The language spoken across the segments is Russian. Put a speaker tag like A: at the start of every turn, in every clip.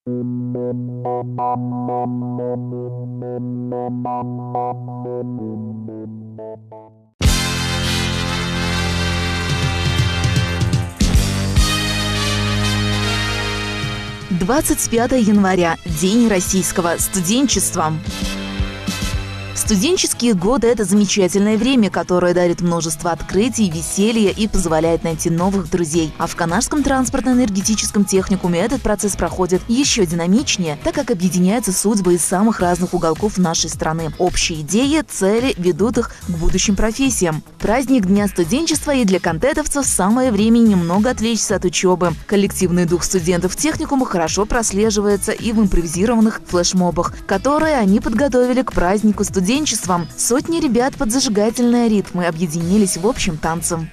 A: «25 января – День российского студенчества». Студенческие годы – это замечательное время, которое дарит множество открытий, веселья и позволяет найти новых друзей. А в Канашском транспортно-энергетическом техникуме этот процесс проходит еще динамичнее, так как объединяются судьбы из самых разных уголков нашей страны. Общие идеи, цели ведут их к будущим профессиям. Праздник Дня студенчества и для кантетовцев самое время немного отвлечься от учебы. Коллективный дух студентов техникума хорошо прослеживается и в импровизированных флешмобах, которые они подготовили к празднику студенчества. Сотни ребят под зажигательные ритмы объединились в общем танце.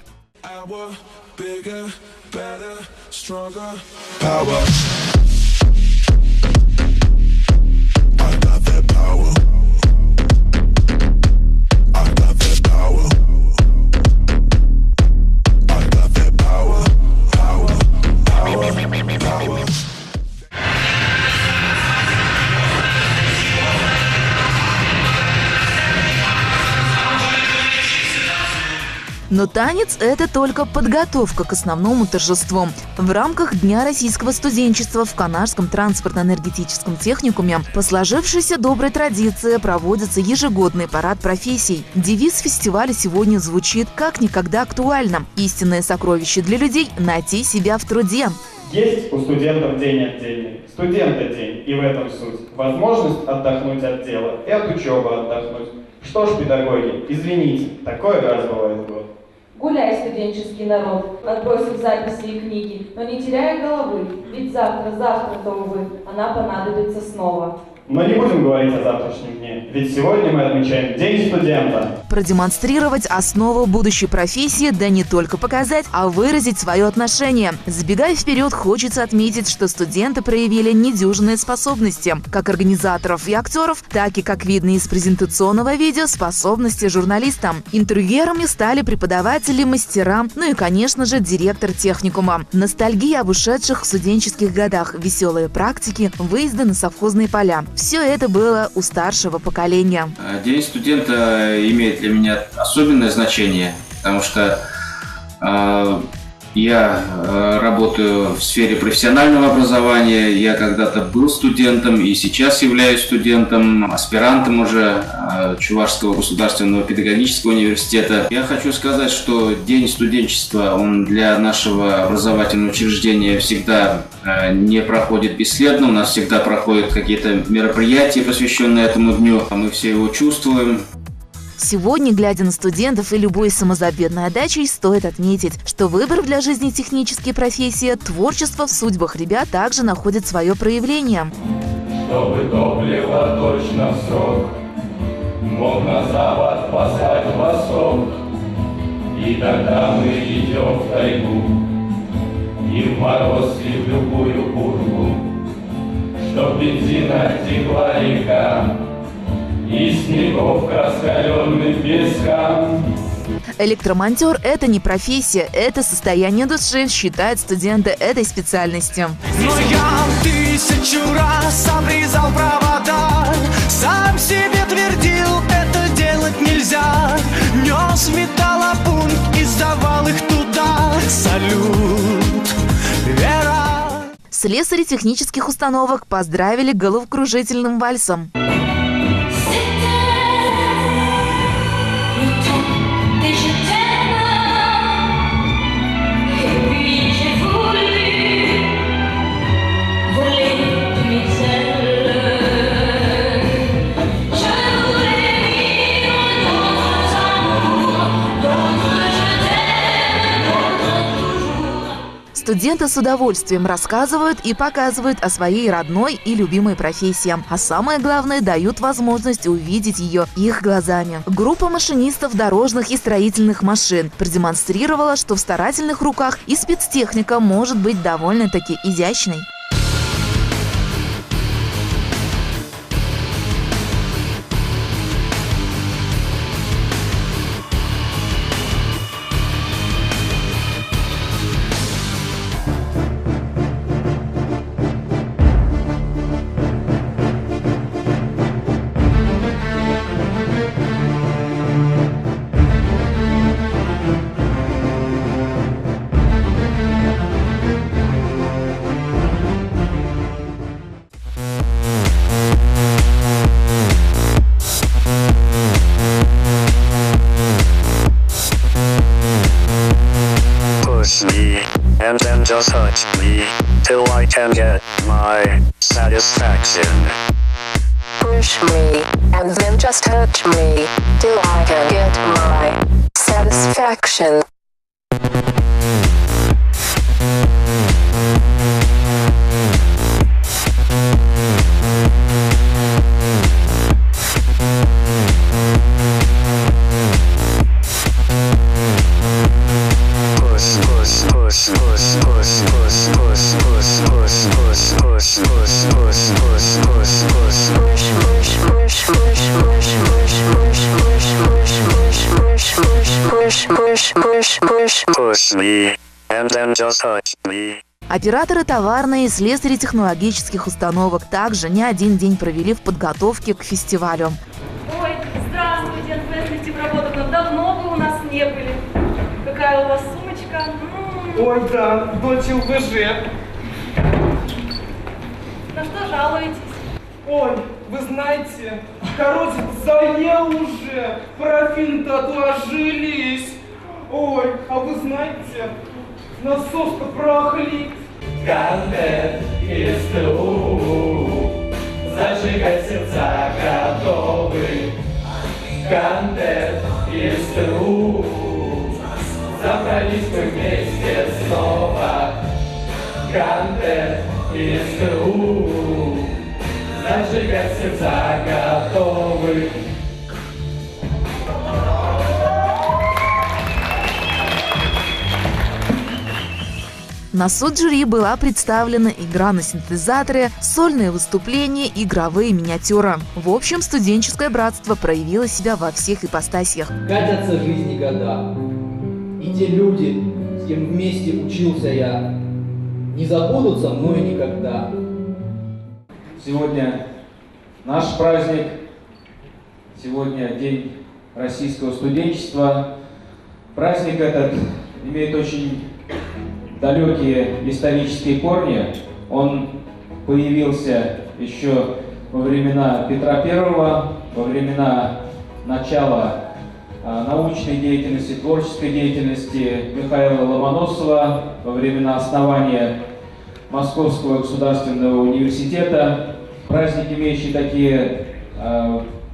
A: Но танец – это только подготовка к основному торжеству. В рамках Дня российского студенчества в Канашском транспортно-энергетическом техникуме по сложившейся доброй традиции проводится ежегодный парад профессий. Девиз фестиваля сегодня звучит как никогда актуально. Истинное сокровище для людей – найти себя в труде.
B: Есть у студентов день отдельный, студента-день, и в этом суть. Возможность отдохнуть от дела и от учебы отдохнуть. Что ж, педагоги, извините, такой раз бывает в год.
C: Гуляй, студенческий народ, отбросив записи и книги, но не теряя головы, ведь завтра-то, увы, она понадобится снова.
B: Но не будем говорить о завтрашнем дне, ведь сегодня мы отмечаем День студента.
A: Продемонстрировать основу будущей профессии, да не только показать, а выразить свое отношение. Забегая вперед, хочется отметить, что студенты проявили недюжинные способности, как организаторов и актеров, так и, как видно из презентационного видео, способности журналистам. Интервьюерами стали преподаватели, мастера, ну и, конечно же, директор техникума. Ностальгия об ушедших в студенческих годах, веселые практики, выезды на совхозные поля. Все это было у старшего поколения.
D: День студента имеет для меня особенное значение, потому что я работаю в сфере профессионального образования. Я когда-то был студентом и сейчас являюсь студентом, аспирантом уже Чувашского государственного педагогического университета. Я хочу сказать, что День студенчества, он для нашего образовательного учреждения всегда не проходит бесследно. У нас всегда проходят какие-то мероприятия, посвященные этому дню. Мы все его чувствуем.
A: Сегодня, глядя на студентов и любой самозабвенной отдачей, стоит отметить, что выбрав для жизни технические профессии, творчество в судьбах ребят также находит свое проявление.
E: Чтобы топливо точно в срок мог на запад послать в восток, и тогда мы идем в тайгу, и в мороз, и в любую пургу, чтоб бензина текла река, и снегов к раскаленным пескам.
A: Электромонтер – это не профессия, это состояние души, считают студенты этой специальности.
F: Но я 1000 раз обрезал провода, сам себе твердил, это делать нельзя. Нес металлопункт и сдавал их туда. Салют, Вера!
A: Слесари технических установок поздравили головокружительным вальсом. Студенты с удовольствием рассказывают и показывают о своей родной и любимой профессии. А самое главное, дают возможность увидеть ее их глазами. Группа машинистов дорожных и строительных машин продемонстрировала, что в старательных руках и спецтехника может быть довольно-таки изящной.
G: me till I can get my satisfaction.
H: Push me, and then just touch me till I can get my satisfaction.
G: Push me, and then just touch me.
A: Операторы товарные и слесари технологических установок также не один день провели в подготовке к фестивалю.
C: Ой, здравствуйте, Антонина Степработовна, давно вы у нас не были. Какая у вас сумочка?
B: Ой, да, дочь ЛВЖ.
C: На что жалуетесь?
B: Ой, вы знаете, короче, заел уже, парафин-то отложились. Ой, а вы знаете, насос-то прохлит.
E: Контент из ТУ, зажигать сердца готовы. Контент из ТУ, собрались мы вместе снова. Контент из ТУ, зажигать сердца готовы.
A: На суд жюри была представлена игра на синтезаторе, сольные выступления, игровые миниатюры. В общем, студенческое братство проявило себя во всех ипостасях.
I: Катятся жизни года, и те люди, с кем вместе учился я, не забудутся мною никогда.
J: Сегодня наш праздник, сегодня День российского студенчества. Праздник этот имеет очень далекие исторические корни. Он появился еще во времена Петра I, во времена начала научной деятельности, творческой деятельности Михаила Ломоносова, во времена основания Московского государственного университета. Праздник, имеющий такие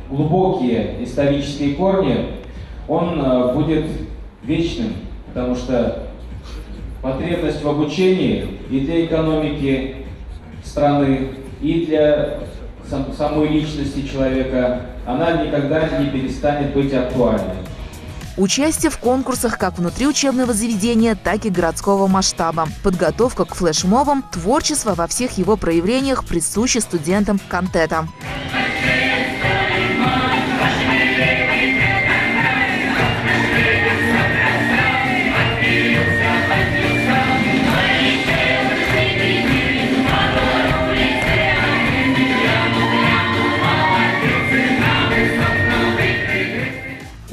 J: глубокие исторические корни, он будет вечным, потому что потребность в обучении и для экономики страны, и для самой личности человека, она никогда не перестанет быть актуальной.
A: Участие в конкурсах как внутриучебного заведения, так и городского масштаба. Подготовка к флешмобам, творчество во всех его проявлениях присуще студентам Контета.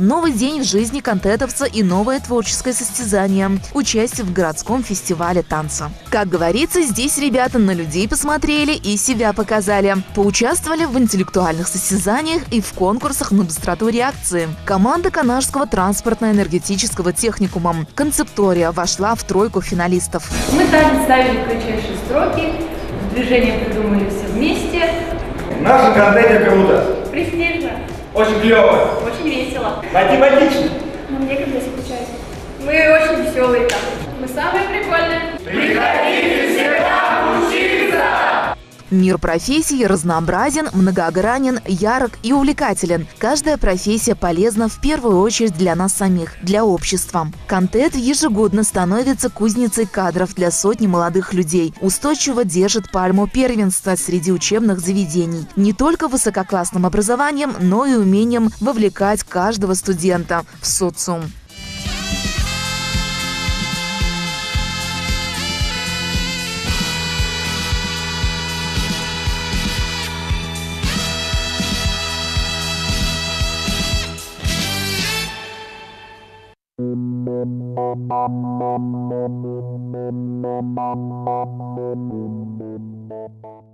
A: Новый день в жизни контетовца и новое творческое состязание – участие в городском фестивале танца. Как говорится, здесь ребята на людей посмотрели и себя показали. Поучаствовали в интеллектуальных состязаниях и в конкурсах на быстроту реакции. Команда Канашского транспортно-энергетического техникума «Концептория» вошла в тройку финалистов.
C: Мы также ставили кратчайшие строки, движения придумали все вместе.
B: В нашем контенте круто.
C: Престижно.
B: Очень клево.
C: Очень весело.
B: Математично.
K: Нам некогда скучать. Мы очень веселые там. Мы самые прикольные.
E: Приходите всегда учиться!
A: Мир профессий разнообразен, многогранен, ярок и увлекателен. Каждая профессия полезна в первую очередь для нас самих, для общества. Контет ежегодно становится кузницей кадров для сотни молодых людей. Устойчиво держит пальму первенства среди учебных заведений. Не только высококлассным образованием, но и умением вовлекать каждого студента в социум.
H: Thank you.